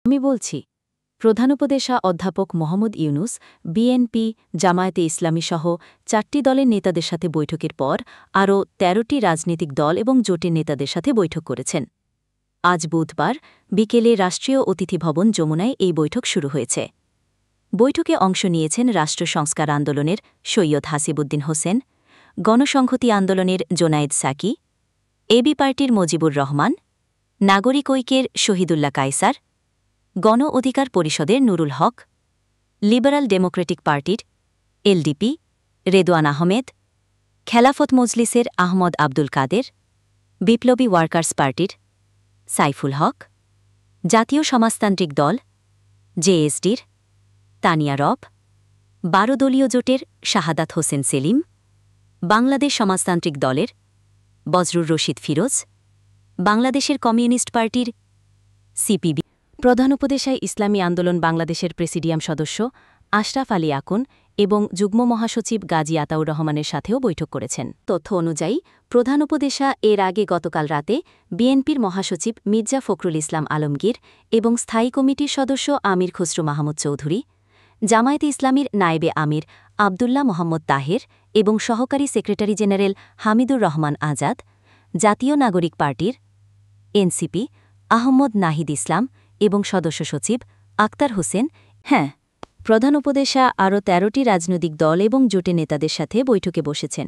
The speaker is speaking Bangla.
আমি বলছি প্রধান উপদেষ্টা অধ্যাপক মোহাম্মদ ইউনুস বিএনপি জামায়াতে ইসলামী সহ 4টি দলের নেতাদের সাথে বৈঠকের পর আরও 13টি রাজনৈতিক দল এবং জোটের নেতাদের সাথে বৈঠক করেছেন। আজ বুধবার বিকেলে রাষ্ট্রীয় অতিথি ভবন যমুনায় এই বৈঠক শুরু হয়েছে। বৈঠকে অংশ নিয়েছেন রাষ্ট্র সংস্কার আন্দোলনের সৈয়দ হাসিবুদ্দিন হোসেন, গণসংহতি আন্দোলনের জোনায়েদ সাকি, এবি পার্টির মজিবুর রহমান, নাগরিক ঐক্যের শহীদুল্লাহ কায়সার, গণ অধিকার পরিষদের নুরুল হক, লিবারাল ডেমোক্রেটিক পার্টির এলডিপি রেদওয়ান আহমেদ, খেলাফত মজলিসের আহমদ আব্দুল কাদের, বিপ্লবী ওয়ার্কার্স পার্টির সাইফুল হক, জাতীয় সমাজতান্ত্রিক দল জেএসডির তানিয়া রব, 12 দলীয় জোটের শাহাদাত হোসেন সেলিম, বাংলাদেশ সমাজতান্ত্রিক দলের বজরুর রশিদ ফিরোজ, বাংলাদেশের কমিউনিস্ট পার্টির সিপিবি, প্রধান উপদেষ্টা ইসলামী আন্দোলন বাংলাদেশের প্রেসিডিয়াম সদস্য আশরাফ আলী আকুন এবং যুগ্ম মহাসচিব গাজী আতাউর রহমানের সাথেও বৈঠক করেছেন। তথ্য অনুযায়ী প্রধান উপদেষ্টা এর আগে গতকাল রাতে বিএনপির মহাসচিব মির্জা ফখরুল ইসলাম আলমগীর এবং স্থায়ী কমিটির সদস্য আমির খসরু মাহমুদ চৌধুরী, জামায়াতে ইসলামীর নায়েবে আমির আবদুল্লাহ মোহাম্মদ তাহের এবং সহকারী সেক্রেটারি জেনারেল হামিদুর রহমান আজাদ, জাতীয় নাগরিক পার্টির এনসিপি আহমদ নাহিদ ইসলাম এবং সদস্য সচিব আক্তার হোসেন। প্রধান উপদেষ্টা আরও 13টি রাজনৈতিক দল এবং জোটের নেতাদের সাথে বৈঠকে বসেছেন।